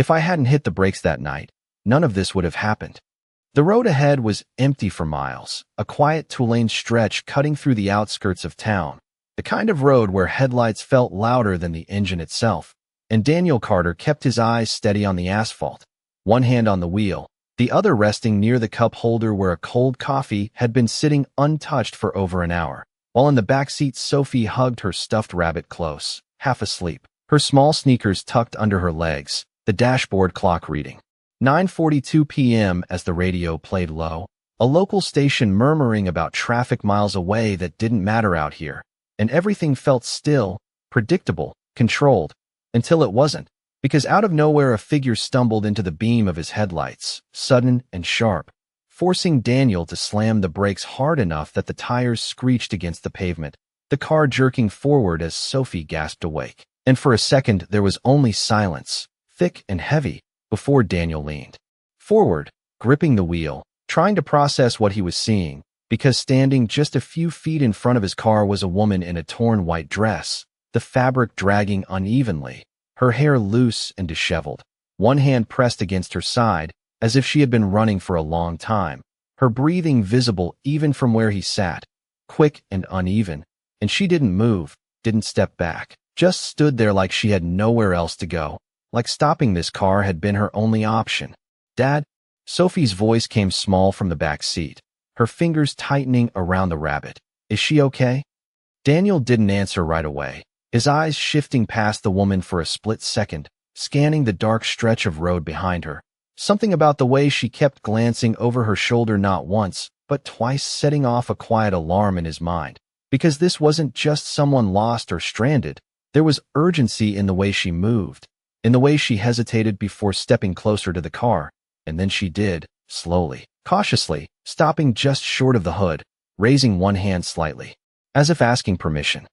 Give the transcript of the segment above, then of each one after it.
If I hadn't hit the brakes that night, none of this would have happened. The road ahead was empty for miles, a quiet two-lane stretch cutting through the outskirts of town, the kind of road where headlights felt louder than the engine itself. And Daniel Carter kept his eyes steady on the asphalt, one hand on the wheel, the other resting near the cup holder where a cold coffee had been sitting untouched for over an hour. While in the back seat, Sophie hugged her stuffed rabbit close, half asleep, her small sneakers tucked under her legs, the dashboard clock reading 9:42 p.m. as the radio played low, a local station murmuring about traffic miles away that didn't matter out here, and everything felt still, predictable, controlled, until it wasn't, because out of nowhere a figure stumbled into the beam of his headlights, sudden and sharp, forcing Daniel to slam the brakes hard enough that the tires screeched against the pavement, the car jerking forward as Sophie gasped awake. And for a second there was only silence, thick and heavy, before Daniel leaned forward, gripping the wheel, trying to process what he was seeing, because standing just a few feet in front of his car was a woman in a torn white dress, the fabric dragging unevenly, her hair loose and disheveled, one hand pressed against her side, as if she had been running for a long time, her breathing visible even from where he sat, quick and uneven, and she didn't move, didn't step back, just stood there like she had nowhere else to go. Like stopping this car had been her only option. "Dad?" Sophie's voice came small from the back seat, her fingers tightening around the rabbit. "Is she okay?" Daniel didn't answer right away, his eyes shifting past the woman for a split second, scanning the dark stretch of road behind her. Something about the way she kept glancing over her shoulder not once, but twice, setting off a quiet alarm in his mind. Because this wasn't just someone lost or stranded, there was urgency in the way she moved, in the way she hesitated before stepping closer to the car, and then she did, slowly, cautiously, stopping just short of the hood, raising one hand slightly, as if asking permission,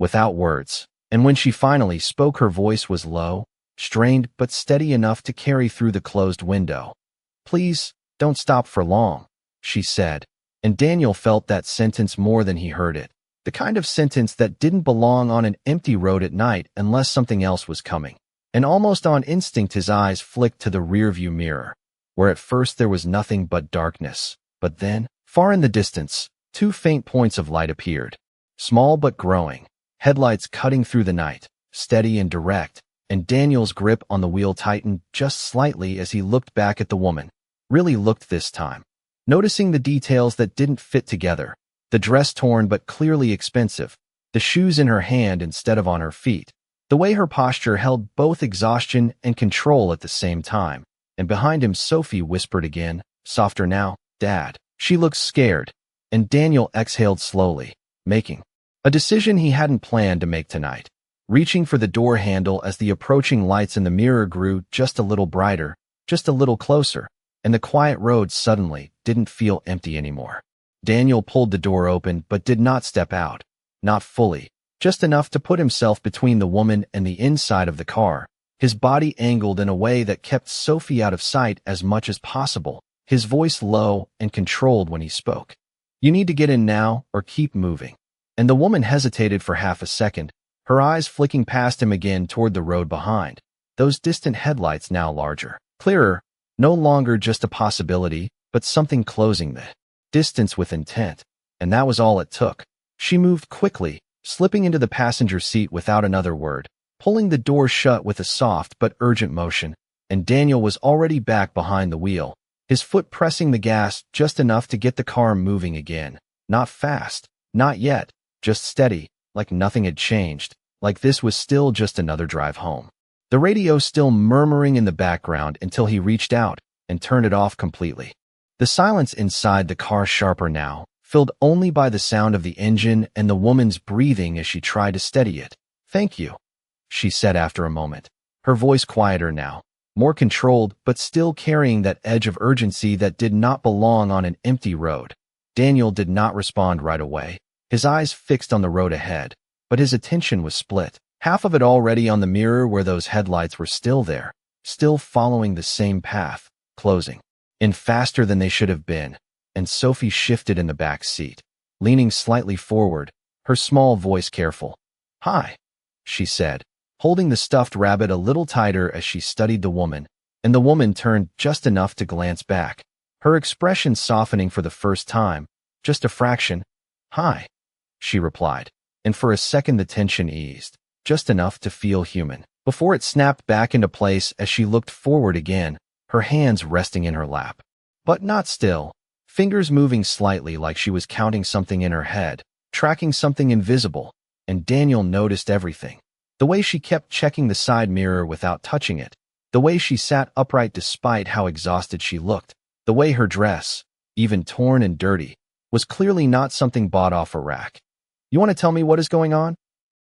without words. And when she finally spoke, her voice was low, strained but steady enough to carry through the closed window. "Please, don't stop for long," she said, and Daniel felt that sentence more than he heard it, the kind of sentence that didn't belong on an empty road at night unless something else was coming. And almost on instinct his eyes flicked to the rearview mirror, where at first there was nothing but darkness. But then, far in the distance, two faint points of light appeared, small but growing, headlights cutting through the night, steady and direct, and Daniel's grip on the wheel tightened just slightly as he looked back at the woman, really looked this time, noticing the details that didn't fit together, the dress torn but clearly expensive, the shoes in her hand instead of on her feet, the way her posture held both exhaustion and control at the same time. And behind him Sophie whispered again, softer now, "Dad." She looked scared, and Daniel exhaled slowly, making a decision he hadn't planned to make tonight, reaching for the door handle as the approaching lights in the mirror grew just a little brighter, just a little closer, and the quiet road suddenly didn't feel empty anymore. Daniel pulled the door open but did not step out, not fully, just enough to put himself between the woman and the inside of the car, his body angled in a way that kept Sophie out of sight as much as possible, his voice low and controlled when he spoke. "You need to get in now or keep moving." And the woman hesitated for half a second, her eyes flicking past him again toward the road behind, those distant headlights now larger, clearer, no longer just a possibility, but something closing the distance with intent. And that was all it took. She moved quickly, slipping into the passenger seat without another word, pulling the door shut with a soft but urgent motion, and Daniel was already back behind the wheel, his foot pressing the gas just enough to get the car moving again. Not fast, not yet, just steady, like nothing had changed, like this was still just another drive home. The radio still murmuring in the background until he reached out and turned it off completely. The silence inside the car sharper now, filled only by the sound of the engine and the woman's breathing as she tried to steady it. "Thank you," she said after a moment, her voice quieter now, more controlled but still carrying that edge of urgency that did not belong on an empty road. Daniel did not respond right away, his eyes fixed on the road ahead, but his attention was split, half of it already on the mirror where those headlights were still there, still following the same path, closing in faster than they should have been. And Sophie shifted in the back seat, leaning slightly forward, her small voice careful. "Hi," she said, holding the stuffed rabbit a little tighter as she studied the woman, and the woman turned just enough to glance back, her expression softening for the first time, just a fraction. "Hi," she replied, and for a second the tension eased, just enough to feel human, before it snapped back into place as she looked forward again, her hands resting in her lap. But not still, fingers moving slightly like she was counting something in her head, tracking something invisible, and Daniel noticed everything. The way she kept checking the side mirror without touching it, the way she sat upright despite how exhausted she looked, the way her dress, even torn and dirty, was clearly not something bought off a rack. "You want to tell me what is going on?"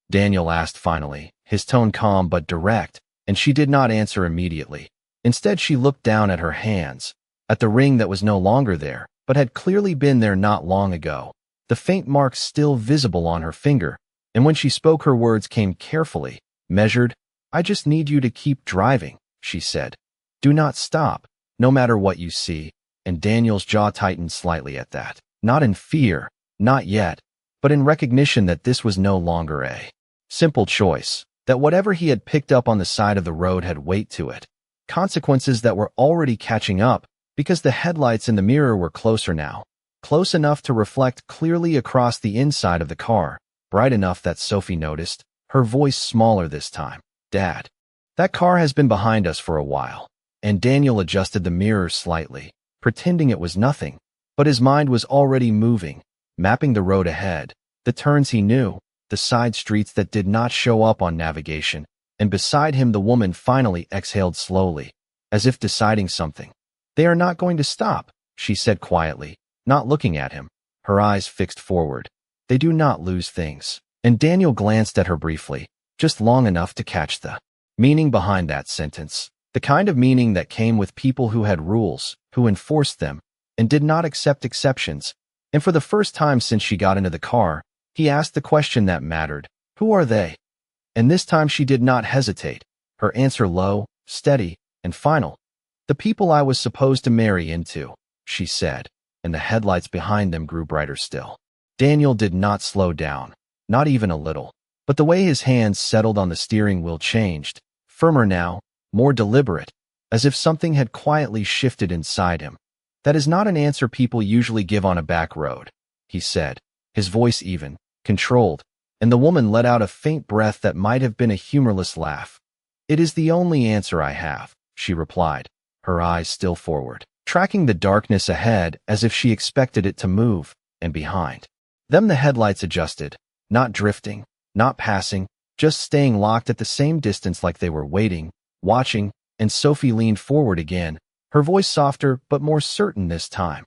Daniel asked finally, his tone calm but direct, and she did not answer immediately. Instead, she looked down at her hands, at the ring that was no longer there, but had clearly been there not long ago, the faint marks still visible on her finger, and when she spoke her words came carefully, measured. "I just need you to keep driving," she said. "Do not stop, no matter what you see," and Daniel's jaw tightened slightly at that. Not in fear, not yet, but in recognition that this was no longer a simple choice, that whatever he had picked up on the side of the road had weight to it, consequences that were already catching up, because the headlights in the mirror were closer now, close enough to reflect clearly across the inside of the car, bright enough that Sophie noticed, her voice smaller this time. "Dad, that car has been behind us for a while," and Daniel adjusted the mirror slightly, pretending it was nothing, but his mind was already moving, mapping the road ahead, the turns he knew, the side streets that did not show up on navigation, and beside him the woman finally exhaled slowly, as if deciding something. "They are not going to stop," she said quietly, not looking at him, her eyes fixed forward. "They do not lose things." And Daniel glanced at her briefly, just long enough to catch the meaning behind that sentence, the kind of meaning that came with people who had rules, who enforced them, and did not accept exceptions. And for the first time since she got into the car, he asked the question that mattered: "Who are they?" And this time she did not hesitate, her answer low, steady, and final. "The people I was supposed to marry into," she said, and the headlights behind them grew brighter still. Daniel did not slow down, not even a little, but the way his hands settled on the steering wheel changed, firmer now, more deliberate, as if something had quietly shifted inside him. "That is not an answer people usually give on a back road," he said, his voice even, controlled, and the woman let out a faint breath that might have been a humorless laugh. "It is the only answer I have," she replied, her eyes still forward, tracking the darkness ahead as if she expected it to move, and behind them the headlights adjusted, not drifting, not passing, just staying locked at the same distance like they were waiting, watching, and Sophie leaned forward again, her voice softer but more certain this time.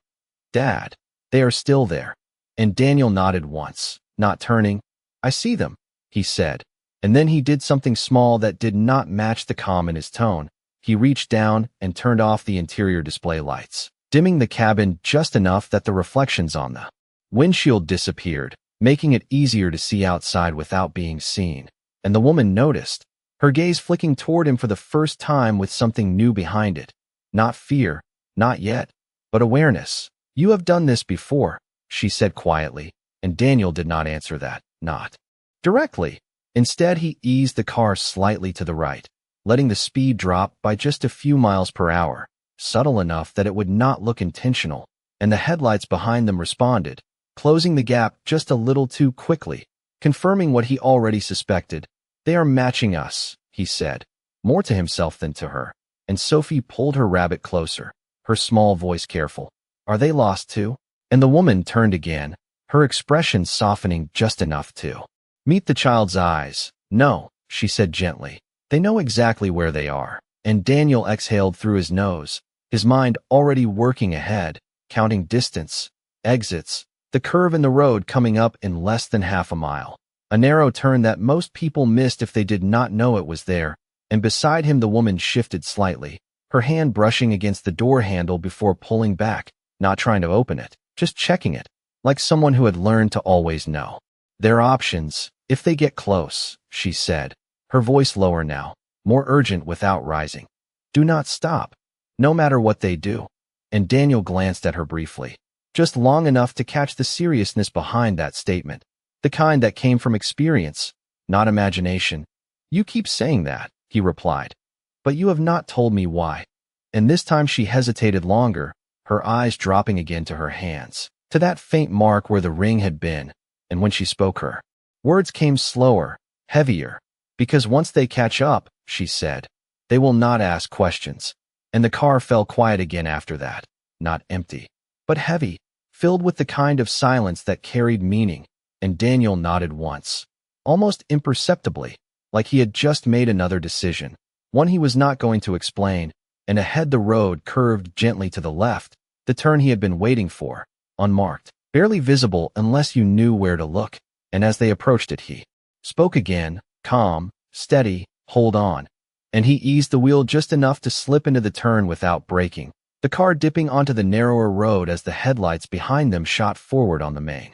"Dad, they are still there." And Daniel nodded once, not turning. "I see them," he said, and then he did something small that did not match the calm in his tone. He reached down and turned off the interior display lights, dimming the cabin just enough that the reflections on the windshield disappeared, making it easier to see outside without being seen. And the woman noticed, her gaze flicking toward him for the first time with something new behind it. Not fear, not yet, but awareness. "You have done this before," she said quietly, and Daniel did not answer that, not directly. Instead, he eased the car slightly to the right, letting the speed drop by just a few miles per hour, subtle enough that it would not look intentional, and the headlights behind them responded, closing the gap just a little too quickly, confirming what he already suspected. "They are matching us," he said, more to himself than to her, and Sophie pulled her rabbit closer, her small voice careful. "Are they lost too?" And the woman turned again, her expression softening just enough to meet the child's eyes. "No," she said gently. "They know exactly where they are." And Daniel exhaled through his nose, his mind already working ahead, counting distance, exits, the curve in the road coming up in less than half a mile. A narrow turn that most people missed if they did not know it was there, and beside him the woman shifted slightly, her hand brushing against the door handle before pulling back, not trying to open it, just checking it, like someone who had learned to always know their options if they get close, she said, her voice lower now, more urgent without rising. "Do not stop, no matter what they do." And Daniel glanced at her briefly, just long enough to catch the seriousness behind that statement, the kind that came from experience, not imagination. You keep saying that, he replied. But you have not told me why. And this time she hesitated longer, her eyes dropping again to her hands, to that faint mark where the ring had been, and when she spoke her words came slower, heavier. Because once they catch up, she said, they will not ask questions. And the car fell quiet again after that, not empty, but heavy, filled with the kind of silence that carried meaning, and Daniel nodded once, almost imperceptibly, like he had just made another decision, one he was not going to explain, and ahead the road curved gently to the left, the turn he had been waiting for, unmarked, barely visible unless you knew where to look, and as they approached it he spoke again, calm, steady, hold on, and he eased the wheel just enough to slip into the turn without braking, the car dipping onto the narrower road as the headlights behind them shot forward on the main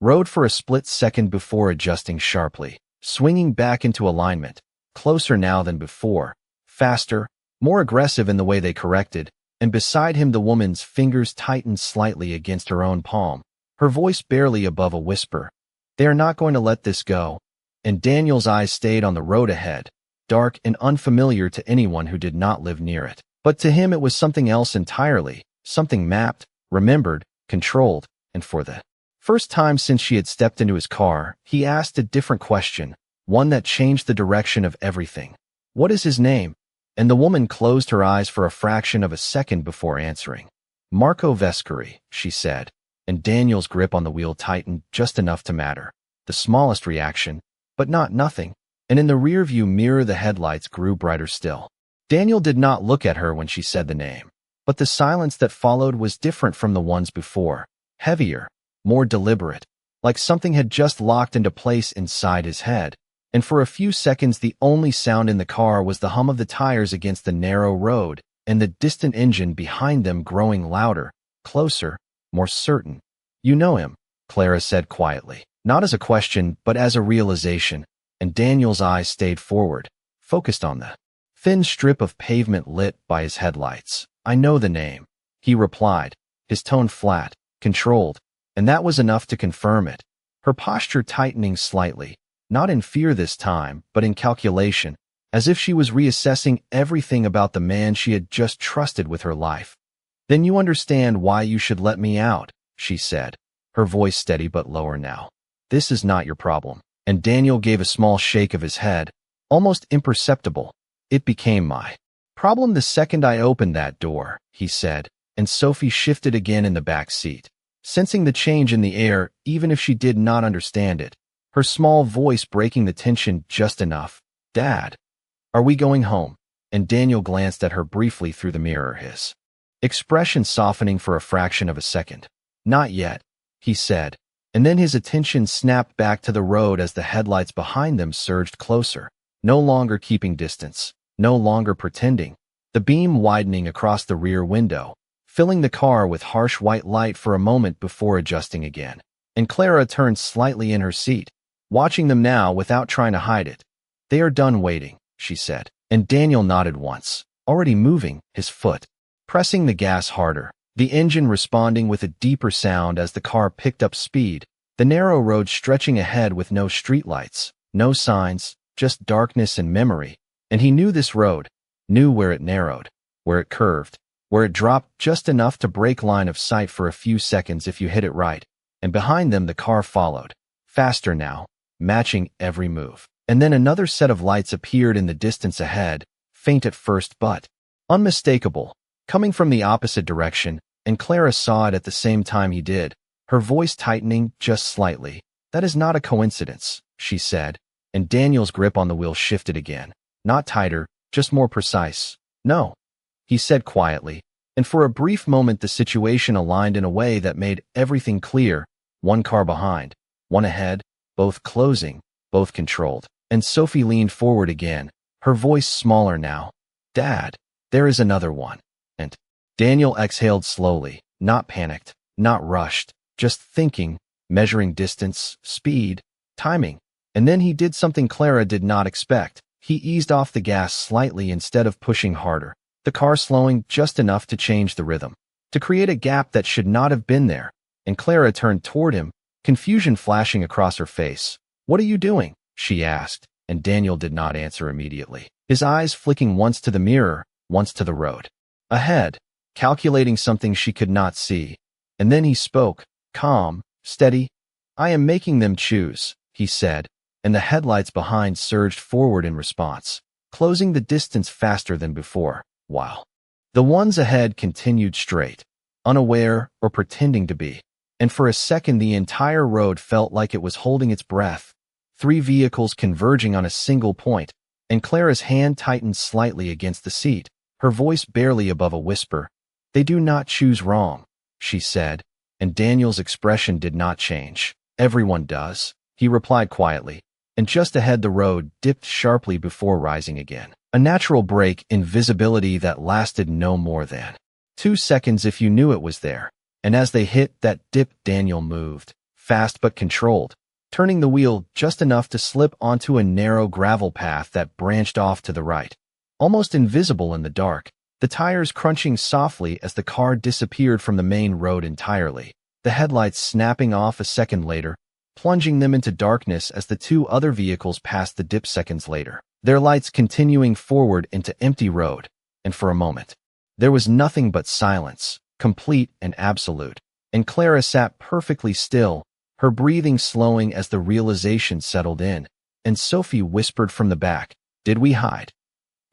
road for a split second before adjusting sharply, swinging back into alignment, closer now than before, faster, more aggressive in the way they corrected, and beside him the woman's fingers tightened slightly against her own palm, her voice barely above a whisper. They are not going to let this go. And Daniel's eyes stayed on the road ahead, dark and unfamiliar to anyone who did not live near it. But to him it was something else entirely, something mapped, remembered, controlled, and for the first time since she had stepped into his car, he asked a different question, one that changed the direction of everything. What is his name? And the woman closed her eyes for a fraction of a second before answering. Marco Vescari, she said, and Daniel's grip on the wheel tightened just enough to matter. The smallest reaction, but not nothing, and in the rearview mirror the headlights grew brighter still. Daniel did not look at her when she said the name, but the silence that followed was different from the ones before, heavier, more deliberate, like something had just locked into place inside his head, and for a few seconds the only sound in the car was the hum of the tires against the narrow road, and the distant engine behind them growing louder, closer, more certain. You know him, Clara said quietly, not as a question but as a realization, and Daniel's eyes stayed forward, focused on the thin strip of pavement lit by his headlights. I know the name, he replied, his tone flat, controlled, and that was enough to confirm it, her posture tightening slightly, not in fear this time, but in calculation, as if she was reassessing everything about the man she had just trusted with her life. Then you understand why you should let me out, she said, her voice steady but lower now. This is not your problem. And Daniel gave a small shake of his head, almost imperceptible. It became my problem the second I opened that door, he said, and Sophie shifted again in the back seat, sensing the change in the air even if she did not understand it, her small voice breaking the tension just enough. Dad, are we going home? And Daniel glanced at her briefly through the mirror, his expression softening for a fraction of a second. Not yet, he said, and then his attention snapped back to the road as the headlights behind them surged closer, no longer keeping distance, no longer pretending, the beam widening across the rear window, filling the car with harsh white light for a moment before adjusting again. And Clara turned slightly in her seat, watching them now without trying to hide it. They are done waiting, she said, and Daniel nodded once, already moving, his foot pressing the gas harder, the engine responding with a deeper sound as the car picked up speed, the narrow road stretching ahead with no streetlights, no signs, just darkness and memory. And he knew this road, knew where it narrowed, where it curved, where it dropped just enough to break line of sight for a few seconds if you hit it right, and behind them the car followed, faster now, matching every move. And then another set of lights appeared in the distance ahead, faint at first but unmistakable, coming from the opposite direction, and Clara saw it at the same time he did, her voice tightening just slightly. That is not a coincidence, she said, and Daniel's grip on the wheel shifted again. Not tighter, just more precise. No, he said quietly, and for a brief moment the situation aligned in a way that made everything clear. One car behind, one ahead, both closing, both controlled. And Sophie leaned forward again, her voice smaller now. Dad, there is another one. And Daniel exhaled slowly, not panicked, not rushed, just thinking, measuring distance, speed, timing. And then he did something Clara did not expect. He eased off the gas slightly instead of pushing harder, the car slowing just enough to change the rhythm, to create a gap that should not have been there. And Clara turned toward him, confusion flashing across her face. What are you doing? She asked, and Daniel did not answer immediately, his eyes flicking once to the mirror, once to the road ahead, calculating something she could not see. And then he spoke, calm, steady. "I am making them choose," he said, and the headlights behind surged forward in response, closing the distance faster than before, while the ones ahead continued straight, unaware or pretending to be. And for a second the entire road felt like it was holding its breath, 3 vehicles converging on a single point, and Clara's hand tightened slightly against the seat, her voice barely above a whisper. "They do not choose wrong," she said, and Daniel's expression did not change. "Everyone does," he replied quietly, and just ahead the road dipped sharply before rising again. A natural break in visibility that lasted no more than 2 seconds if you knew it was there. And as they hit that dip, Daniel moved, fast but controlled, turning the wheel just enough to slip onto a narrow gravel path that branched off to the right, almost invisible in the dark, the tires crunching softly as the car disappeared from the main road entirely, the headlights snapping off a second later, plunging them into darkness as the 2 other vehicles passed the dip seconds later, their lights continuing forward into empty road. And for a moment, there was nothing but silence, complete and absolute, and Clara sat perfectly still, her breathing slowing as the realization settled in, and Sophie whispered from the back, "Did we hide?"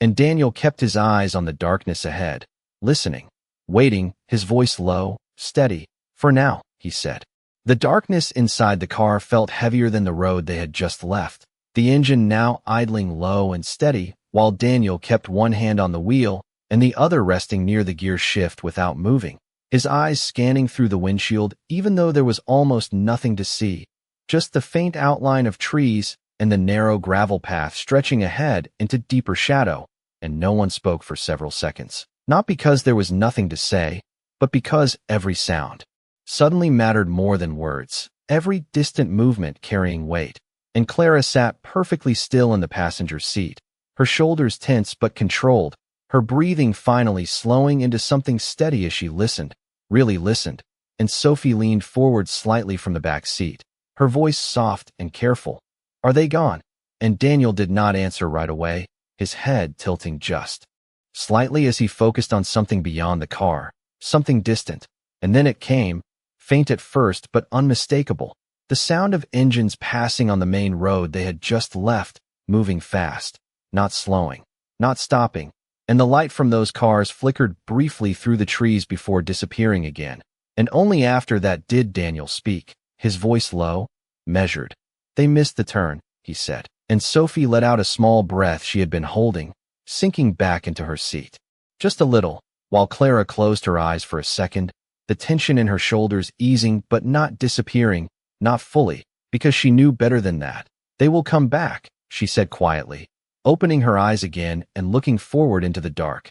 And Daniel kept his eyes on the darkness ahead, listening, waiting, his voice low, steady. "For now," he said. The darkness inside the car felt heavier than the road they had just left, the engine now idling low and steady, while Daniel kept one hand on the wheel and the other resting near the gear shift without moving, his eyes scanning through the windshield even though there was almost nothing to see, just the faint outline of trees and the narrow gravel path stretching ahead into deeper shadow. And no one spoke for several seconds, not because there was nothing to say, but because every sound suddenly mattered more than words, every distant movement carrying weight. And Clara sat perfectly still in the passenger seat, her shoulders tense but controlled, her breathing finally slowing into something steady as she listened, really listened. And Sophie leaned forward slightly from the back seat, her voice soft and careful. "Are they gone?" And Daniel did not answer right away, his head tilting just slightly as he focused on something beyond the car, something distant. And then it came, faint at first but unmistakable, the sound of engines passing on the main road they had just left, moving fast, not slowing, not stopping. And the light from those cars flickered briefly through the trees before disappearing again. And only after that did Daniel speak, his voice low, measured. "They missed the turn," he said. And Sophie let out a small breath she had been holding, sinking back into her seat. Just a little, while Clara closed her eyes for a second, the tension in her shoulders easing but not disappearing, not fully, because she knew better than that. "They will come back," she said quietly, opening her eyes again and looking forward into the dark.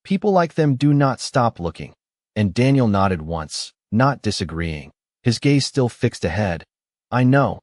"People like them do not stop looking." And Daniel nodded once, not disagreeing, his gaze still fixed ahead. "I know,"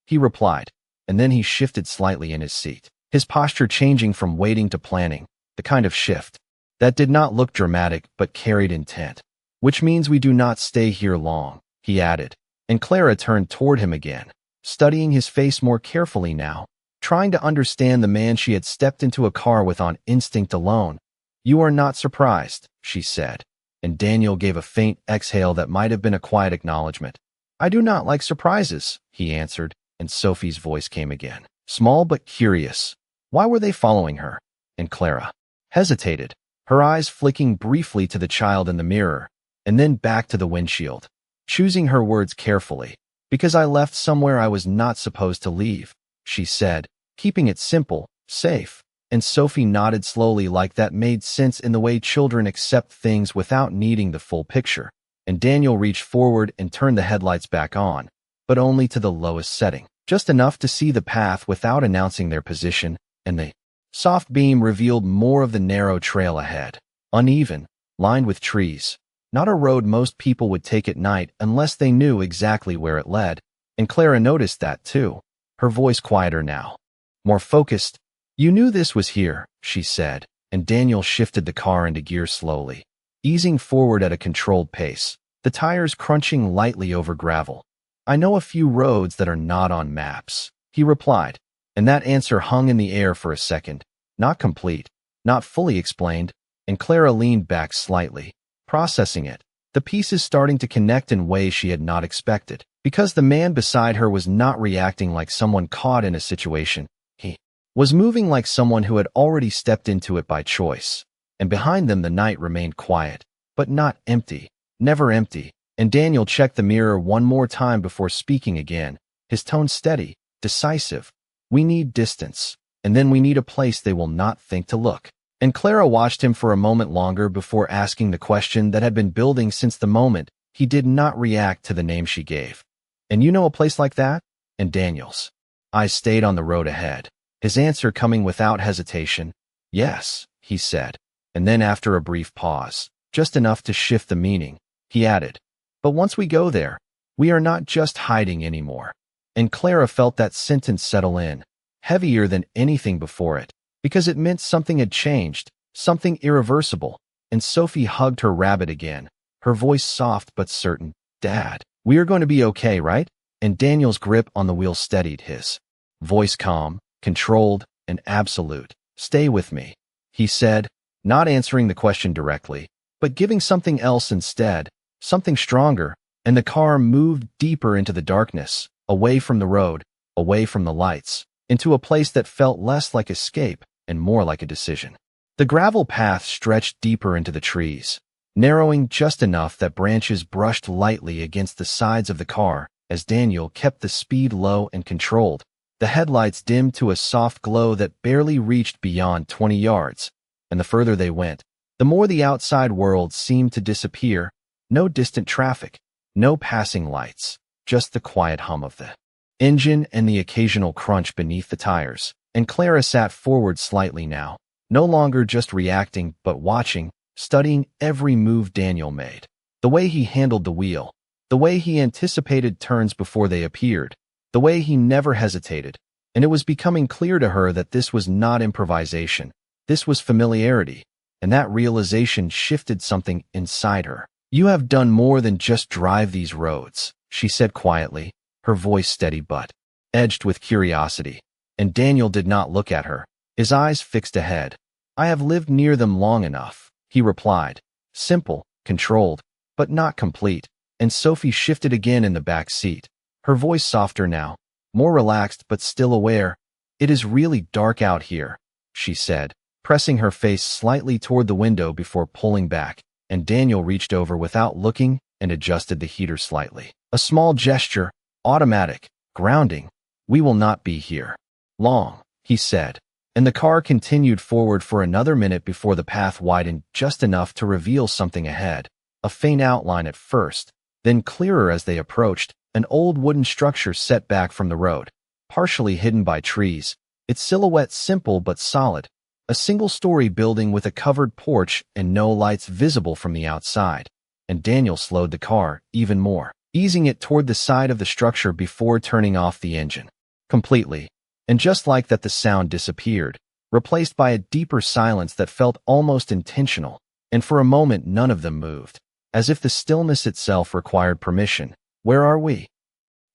he replied, and then he shifted slightly in his seat, his posture changing from waiting to planning, the kind of shift that did not look dramatic but carried intent. "Which means we do not stay here long," he added, and Clara turned toward him again, studying his face more carefully now, trying to understand the man she had stepped into a car with on instinct alone. "You are not surprised," she said, and Daniel gave a faint exhale that might have been a quiet acknowledgement. "I do not like surprises," he answered, and Sophie's voice came again, small but curious. Why were they following her? And Clara hesitated, her eyes flicking briefly to the child in the mirror, and then back to the windshield, choosing her words carefully. "Because I left somewhere I was not supposed to leave," she said, keeping it simple, safe. And Sophie nodded slowly, like that made sense in the way children accept things without needing the full picture. And Daniel reached forward and turned the headlights back on, but only to the lowest setting, just enough to see the path without announcing their position, and the soft beam revealed more of the narrow trail ahead, uneven, lined with trees. Not a road most people would take at night unless they knew exactly where it led, and Clara noticed that too, her voice quieter now, more focused. "You knew this was here," she said, and Daniel shifted the car into gear slowly, easing forward at a controlled pace, the tires crunching lightly over gravel. "I know a few roads that are not on maps," he replied, And that answer hung in the air for a second, not complete, not fully explained, and Clara leaned back slightly, processing it, the pieces starting to connect in ways she had not expected. Because the man beside her was not reacting like someone caught in a situation, he was moving like someone who had already stepped into it by choice. And behind them the night remained quiet, but not empty, never empty. And Daniel checked the mirror one more time before speaking again, his tone steady, decisive. We need distance, and then we need a place they will not think to look. And Clara watched him for a moment longer before asking the question that had been building since the moment he did not react to the name she gave. And you know a place like that? And Daniel's eyes stayed on the road ahead, his answer coming without hesitation. Yes, he said. And then after a brief pause, just enough to shift the meaning, he added, but once we go there, we are not just hiding anymore. And Clara felt that sentence settle in, heavier than anything before it, because it meant something had changed, something irreversible. And Sophie hugged her rabbit again, her voice soft but certain. Dad, we are going to be okay, right? And Daniel's grip on the wheel steadied, his voice calm, controlled, and absolute. Stay with me, he said, not answering the question directly, but giving something else instead, something stronger. And the car moved deeper into the darkness, away from the road, away from the lights, into a place that felt less like escape and more like a decision. The gravel path stretched deeper into the trees, narrowing just enough that branches brushed lightly against the sides of the car as Daniel kept the speed low and controlled. The headlights dimmed to a soft glow that barely reached beyond 20 yards, and the further they went, the more the outside world seemed to disappear. No distant traffic, no passing lights, just the quiet hum of the engine and the occasional crunch beneath the tires. And Clara sat forward slightly now, no longer just reacting but watching, studying every move Daniel made. The way he handled the wheel, the way he anticipated turns before they appeared, the way he never hesitated. And it was becoming clear to her that this was not improvisation, this was familiarity, and that realization shifted something inside her. You have done more than just drive these roads, she said quietly, her voice steady but edged with curiosity. And Daniel did not look at her, his eyes fixed ahead. I have lived near them long enough, he replied, simple, controlled, but not complete. And Sophie shifted again in the back seat, her voice softer now, more relaxed but still aware. It is really dark out here, she said, pressing her face slightly toward the window before pulling back. And Daniel reached over without looking and adjusted the heater slightly. A small gesture, automatic, grounding. We will not be here long, he said. And the car continued forward for another minute before the path widened just enough to reveal something ahead. A faint outline at first, then clearer as they approached, an old wooden structure set back from the road, partially hidden by trees, its silhouette simple but solid. A single-story building with a covered porch and no lights visible from the outside. And Daniel slowed the car even more, easing it toward the side of the structure before turning off the engine completely. And just like that, the sound disappeared, replaced by a deeper silence that felt almost intentional. And for a moment none of them moved, as if the stillness itself required permission. Where are we?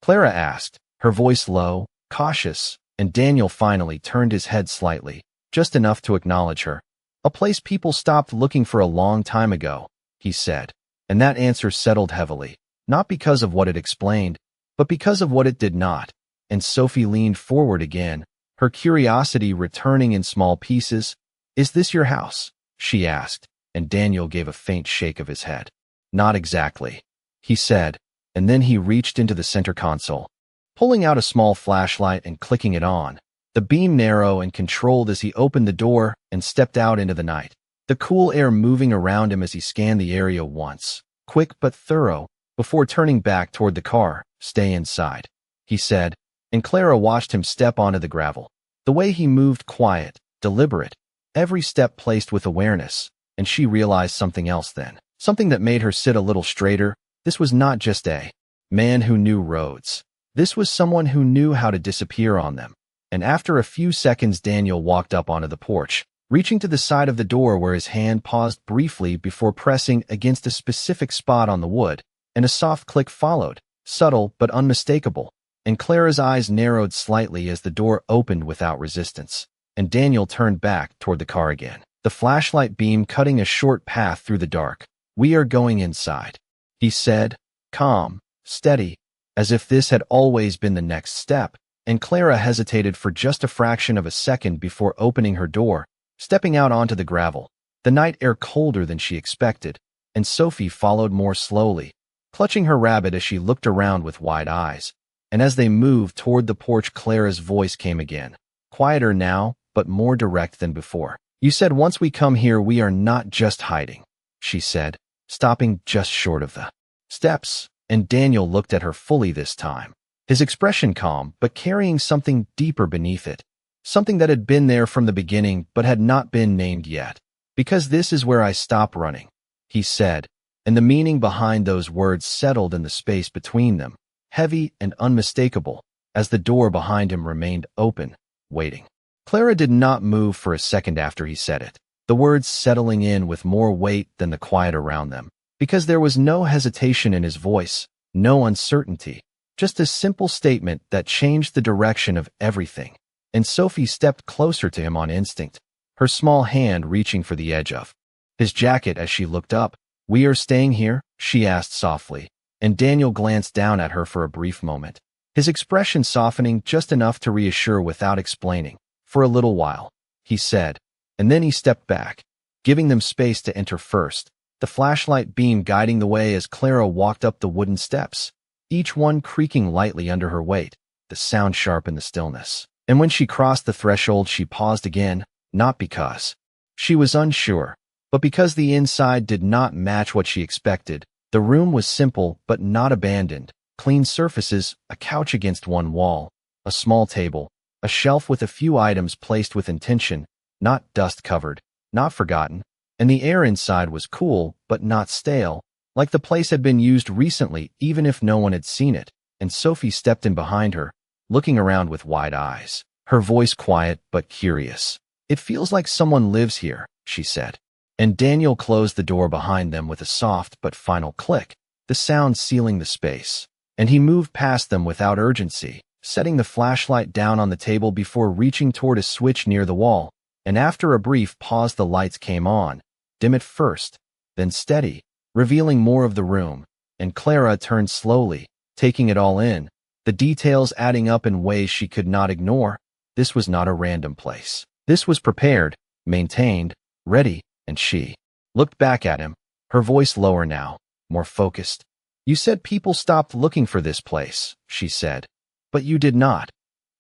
Clara asked, her voice low, cautious, and Daniel finally turned his head slightly, just enough to acknowledge her. A place people stopped looking for a long time ago, he said. And that answer settled heavily, not because of what it explained, but because of what it did not. And Sophie leaned forward again, her curiosity returning in small pieces. Is this your house? She asked, and Daniel gave a faint shake of his head. Not exactly, he said, and then he reached into the center console, pulling out a small flashlight and clicking it on. The beam narrow and controlled as he opened the door and stepped out into the night, the cool air moving around him as he scanned the area once, quick but thorough, before turning back toward the car. Stay inside, he said, and Clara watched him step onto the gravel. The way he moved, quiet, deliberate, every step placed with awareness, and she realized something else then, something that made her sit a little straighter. This was not just a man who knew roads. This was someone who knew how to disappear on them. And after a few seconds, Daniel walked up onto the porch, reaching to the side of the door where his hand paused briefly before pressing against a specific spot on the wood, and a soft click followed, subtle but unmistakable. and Clara's eyes narrowed slightly as the door opened without resistance, and Daniel turned back toward the car again, the flashlight beam cutting a short path through the dark. "We are going inside," he said, calm, steady, as if this had always been the next step, and Clara hesitated for just a fraction of a second before opening her door, stepping out onto the gravel, the night air colder than she expected, and Sophie followed more slowly, clutching her rabbit as she looked around with wide eyes. And as they moved toward the porch, Clara's voice came again, quieter now, but more direct than before. "You said once we come here we are not just hiding," she said, stopping just short of the steps, and Daniel looked at her fully this time, his expression calm but carrying something deeper beneath it, something that had been there from the beginning but had not been named yet. "Because this is where I stop running," he said, and the meaning behind those words settled in the space between them, heavy and unmistakable, as the door behind him remained open, waiting. Clara did not move for a second after he said it, the words settling in with more weight than the quiet around them, because there was no hesitation in his voice, no uncertainty, just a simple statement that changed the direction of everything. And Sophie stepped closer to him on instinct, her small hand reaching for the edge of his jacket as she looked up. "We are staying here?" she asked softly, and Daniel glanced down at her for a brief moment, his expression softening just enough to reassure without explaining. "For a little while," he said, and then he stepped back, giving them space to enter first, the flashlight beam guiding the way as Clara walked up the wooden steps, each one creaking lightly under her weight, the sound sharp in the stillness. And when she crossed the threshold, she paused again, not because she was unsure, but because the inside did not match what she expected. The room was simple but not abandoned, clean surfaces, a couch against one wall, a small table, a shelf with a few items placed with intention, not dust-covered, not forgotten, and the air inside was cool but not stale, like the place had been used recently even if no one had seen it. And Sophie stepped in behind her, looking around with wide eyes, her voice quiet but curious. "It feels like someone lives here," she said. And Daniel closed the door behind them with a soft but final click, the sound sealing the space. And he moved past them without urgency, setting the flashlight down on the table before reaching toward a switch near the wall. And after a brief pause, the lights came on, dim at first, then steady, revealing more of the room. And Clara turned slowly, taking it all in, the details adding up in ways she could not ignore. This was not a random place. This was prepared, maintained, ready, and she looked back at him, her voice lower now, more focused. "You said people stopped looking for this place," she said. "But you did not."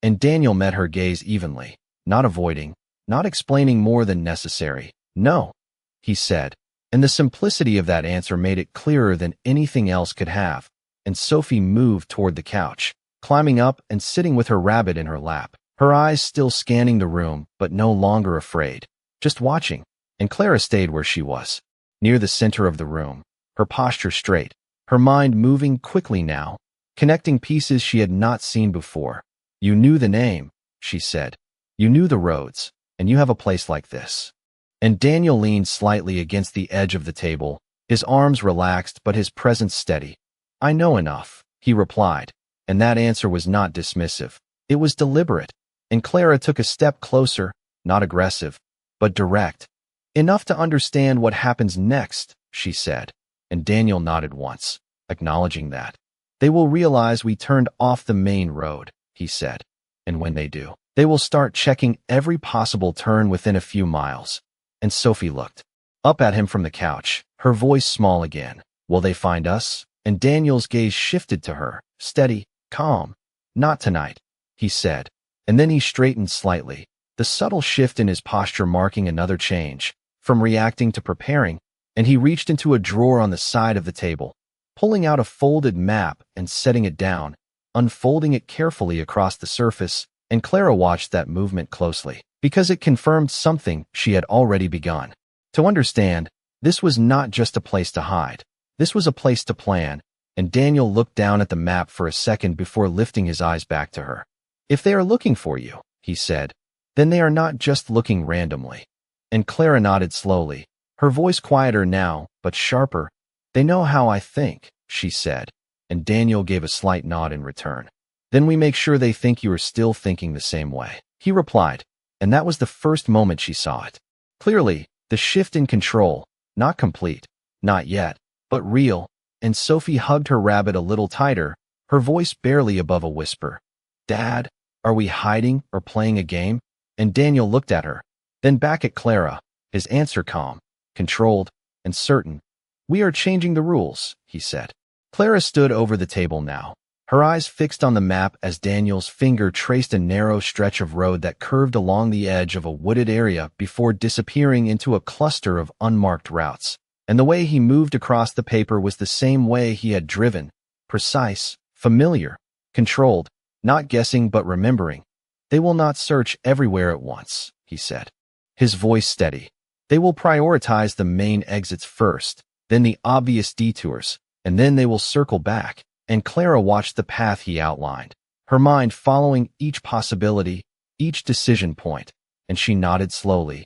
And Daniel met her gaze evenly, not avoiding, not explaining more than necessary. "No," he said, and the simplicity of that answer made it clearer than anything else could have. And Sophie moved toward the couch, climbing up and sitting with her rabbit in her lap, her eyes still scanning the room, but no longer afraid, just watching. And Clara stayed where she was, near the center of the room, her posture straight, her mind moving quickly now, connecting pieces she had not seen before. "You knew the name," she said. "You knew the roads, and you have a place like this." And Daniel leaned slightly against the edge of the table, his arms relaxed but his presence steady. "I know enough," he replied, and that answer was not dismissive. It was deliberate, and Clara took a step closer, not aggressive, but direct. "Enough to understand what happens next," she said, and Daniel nodded once, acknowledging that. "They will realize we turned off the main road," he said, "and when they do, they will start checking every possible turn within a few miles." And Sophie looked up at him from the couch, her voice small again. "Will they find us?" And Daniel's gaze shifted to her, steady, calm. "Not tonight," he said, and then he straightened slightly, the subtle shift in his posture marking another change, from reacting to preparing, and he reached into a drawer on the side of the table, pulling out a folded map and setting it down, unfolding it carefully across the surface. And Clara watched that movement closely, because it confirmed something she had already begun to understand. This was not just a place to hide. This was a place to plan. And Daniel looked down at the map for a second before lifting his eyes back to her. "If they are looking for you," he said, "then they are not just looking randomly." And Clara nodded slowly, her voice quieter now, but sharper. "They know how I think," she said, and Daniel gave a slight nod in return. Then we make sure they think you are still thinking the same way," he replied, and that was the first moment she saw it. Clearly, the shift in control, not complete, not yet, but real, and Sophie hugged her rabbit a little tighter, her voice barely above a whisper. "Dad, are we hiding or playing a game?" And Daniel looked at her, then back at Clara, his answer calm, controlled, and certain. "We are changing the rules," he said. Clara stood over the table now, her eyes fixed on the map as Daniel's finger traced a narrow stretch of road that curved along the edge of a wooded area before disappearing into a cluster of unmarked routes. And the way he moved across the paper was the same way he had driven, precise, familiar, controlled, not guessing but remembering. "They will not search everywhere at once," he said, his voice steady. "They will prioritize the main exits first, then the obvious detours, and then they will circle back." And Clara watched the path he outlined, her mind following each possibility, each decision point, and she nodded slowly.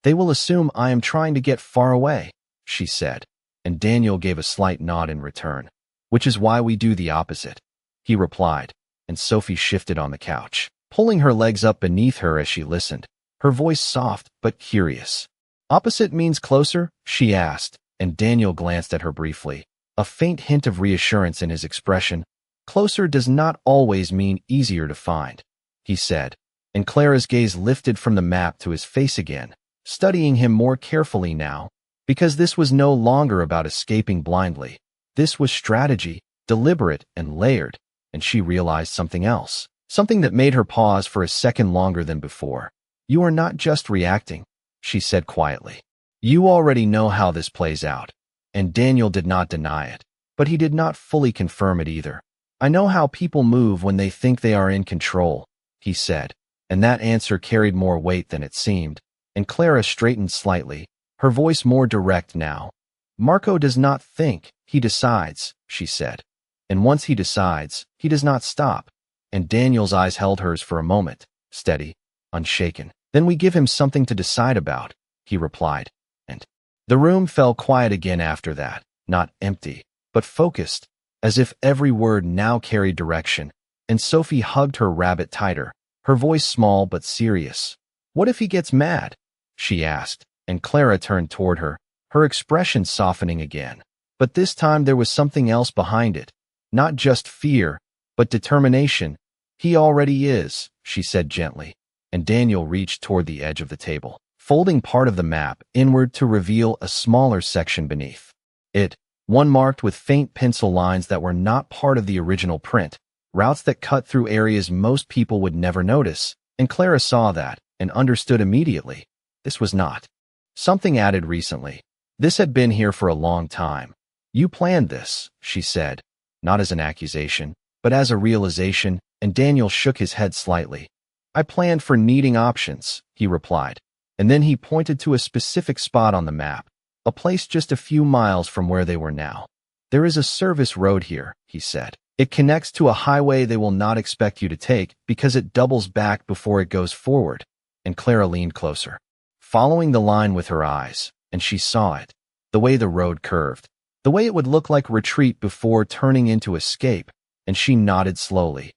"They will assume I am trying to get far away," she said, and Daniel gave a slight nod in return. "Which is why we do the opposite," he replied, and Sophie shifted on the couch, pulling her legs up beneath her as she listened, her voice soft but curious. "Opposite means closer?" she asked, and Daniel glanced at her briefly, a faint hint of reassurance in his expression. "Closer does not always mean easier to find," he said, and Clara's gaze lifted from the map to his face again, studying him more carefully now, because this was no longer about escaping blindly. This was strategy, deliberate and layered, and she realized something else, something that made her pause for a second longer than before. "You are not just reacting," she said quietly. "You already know how this plays out." And Daniel did not deny it, but he did not fully confirm it either. "I know how people move when they think they are in control," he said, and that answer carried more weight than it seemed, and Clara straightened slightly, her voice more direct now. "Marco does not think, he decides," she said. "And once he decides, he does not stop." And Daniel's eyes held hers for a moment, steady, unshaken. "Then we give him something to decide about," he replied, and the room fell quiet again after that, not empty, but focused, as if every word now carried direction, and Sophie hugged her rabbit tighter, her voice small but serious. "What if he gets mad?" she asked, and Clara turned toward her, her expression softening again. But this time there was something else behind it, not just fear, but determination. "He already is," she said gently, and Daniel reached toward the edge of the table, folding part of the map inward to reveal a smaller section beneath it, one marked with faint pencil lines that were not part of the original print, routes that cut through areas most people would never notice, and Clara saw that and understood immediately. This was not something added recently. This had been here for a long time. "You planned this," she said, not as an accusation, but as a realization, and Daniel shook his head slightly. "I planned for needing options," he replied. And then he pointed to a specific spot on the map, a place just a few miles from where they were now. "There is a service road here," he said. "It connects to a highway they will not expect you to take because it doubles back before it goes forward." And Clara leaned closer, following the line with her eyes, and she saw it, the way the road curved, the way it would look like retreat before turning into escape, and she nodded slowly.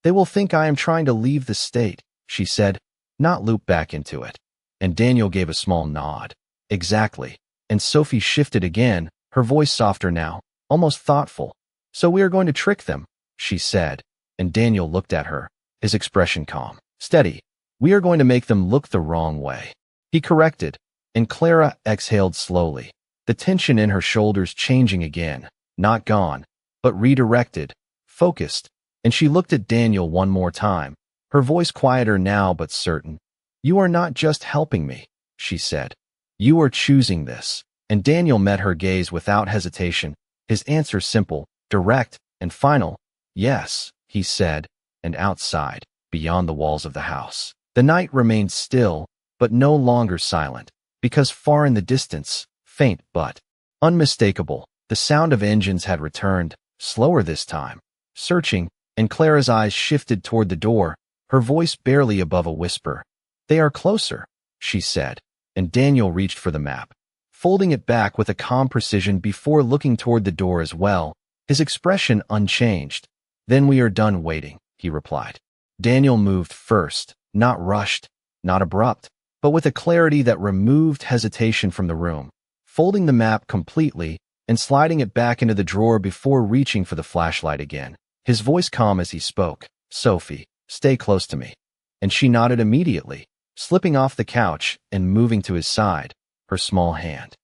"They will think I am trying to leave the state," she said, "not loop back into it." And Daniel gave a small nod. "Exactly." And Sophie shifted again, her voice softer now, almost thoughtful. "So we are going to trick them," she said, and Daniel looked at her, his expression calm, steady. "We are going to make them look the wrong way," he corrected, and Clara exhaled slowly, the tension in her shoulders changing again, not gone, but redirected, focused, and she looked at Daniel one more time, her voice quieter now but certain. "You are not just helping me," she said. "You are choosing this." And Daniel met her gaze without hesitation, his answer simple, direct, and final. "Yes," he said, and outside, beyond the walls of the house, the night remained still, but no longer silent, because far in the distance, faint but unmistakable, the sound of engines had returned, slower this time, searching, and Clara's eyes shifted toward the door, her voice barely above a whisper. "They are closer," she said, and Daniel reached for the map, folding it back with a calm precision before looking toward the door as well, his expression unchanged. "Then we are done waiting," he replied. Daniel moved first, not rushed, not abrupt, but with a clarity that removed hesitation from the room, folding the map completely and sliding it back into the drawer before reaching for the flashlight again. His voice calm as he spoke. Sophie, stay close to me. And she nodded immediately, slipping off the couch and moving to his side, her small hand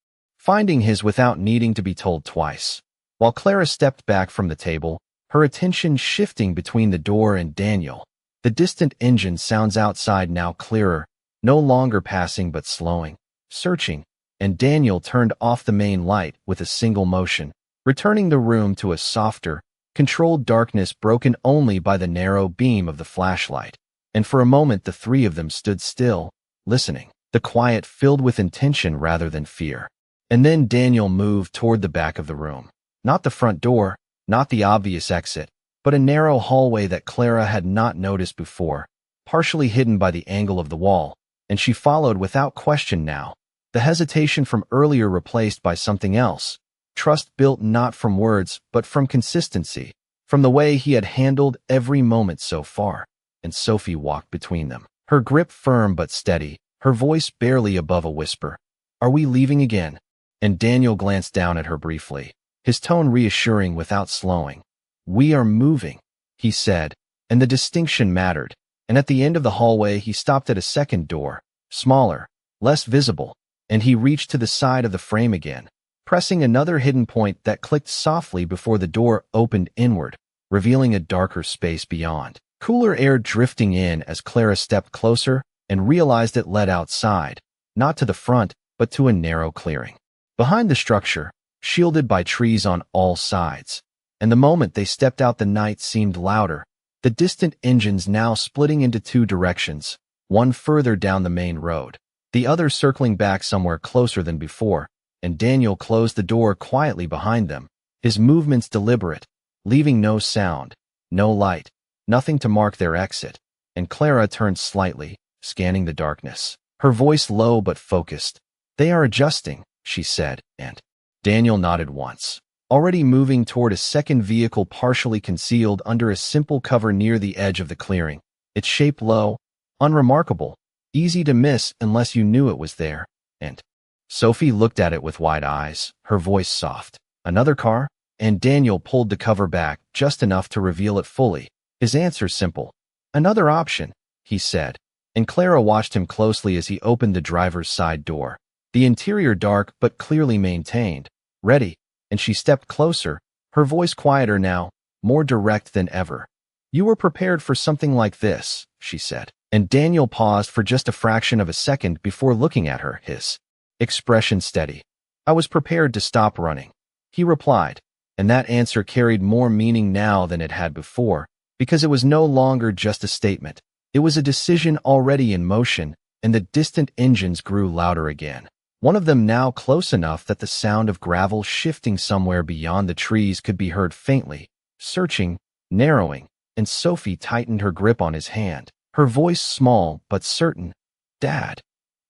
finding his without needing to be told twice. While Clara stepped back from the table, her attention shifting between the door and Daniel. The distant engine sounds outside now clearer, no longer passing but slowing, searching, and Daniel turned off the main light with a single motion, returning the room to a softer, controlled darkness broken only by the narrow beam of the flashlight. And for a moment the three of them stood still, listening, the quiet filled with intention rather than fear. And then Daniel moved toward the back of the room. Not the front door, not the obvious exit, but a narrow hallway that Clara had not noticed before, partially hidden by the angle of the wall, and she followed without question now, the hesitation from earlier replaced by something else, trust built not from words but from consistency, from the way he had handled every moment so far. And Sophie walked between them, her grip firm but steady, her voice barely above a whisper. Are we leaving again? And Daniel glanced down at her briefly, his tone reassuring without slowing. We are moving, he said, and the distinction mattered, and at the end of the hallway he stopped at a second door, smaller, less visible, and he reached to the side of the frame again, pressing another hidden point that clicked softly before the door opened inward, revealing a darker space beyond. Cooler air drifting in as Clara stepped closer and realized it led outside, not to the front, but to a narrow clearing. Behind the structure, shielded by trees on all sides, and the moment they stepped out the night seemed louder, the distant engines now splitting into two directions, one further down the main road, the other circling back somewhere closer than before, and Daniel closed the door quietly behind them, his movements deliberate, leaving no sound, no light, nothing to mark their exit, and Clara turned slightly, scanning the darkness, her voice low but focused. They are adjusting, she said, and Daniel nodded once, already moving toward a second vehicle partially concealed under a simple cover near the edge of the clearing, its shape low, unremarkable, easy to miss unless you knew it was there, and Sophie looked at it with wide eyes, her voice soft. Another car? And Daniel pulled the cover back just enough to reveal it fully, his answer simple. Another option, he said, and Clara watched him closely as he opened the driver's side door. The interior dark but clearly maintained, ready, and she stepped closer, her voice quieter now, more direct than ever. You were prepared for something like this, she said, and Daniel paused for just a fraction of a second before looking at her, his expression steady. I was prepared to stop running, he replied, and that answer carried more meaning now than it had before, because it was no longer just a statement. It was a decision already in motion, and the distant engines grew louder again. One of them now close enough that the sound of gravel shifting somewhere beyond the trees could be heard faintly, searching, narrowing, and Sophie tightened her grip on his hand, her voice small but certain. Dad.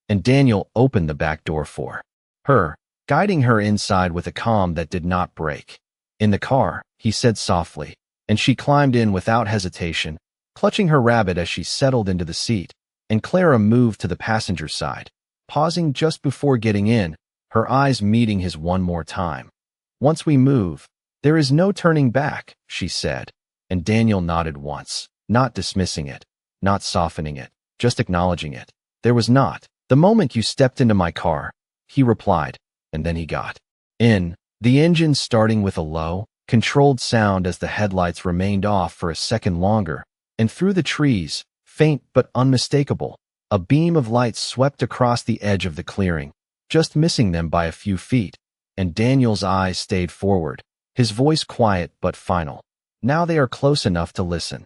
And Daniel opened the back door for her, guiding her inside with a calm that did not break. In the car, he said softly, and she climbed in without hesitation, clutching her rabbit as she settled into the seat, and Clara moved to the passenger side, pausing just before getting in, her eyes meeting his one more time. Once we move, there is no turning back, she said, and Daniel nodded once, not dismissing it, not softening it, just acknowledging it. There was not. The moment you stepped into my car, he replied, and then he got in, the engine starting with a low, controlled sound as the headlights remained off for a second longer, and through the trees, faint but unmistakable, a beam of light swept across the edge of the clearing, just missing them by a few feet, and Daniel's eyes stayed forward, his voice quiet but final. Now they are close enough to listen.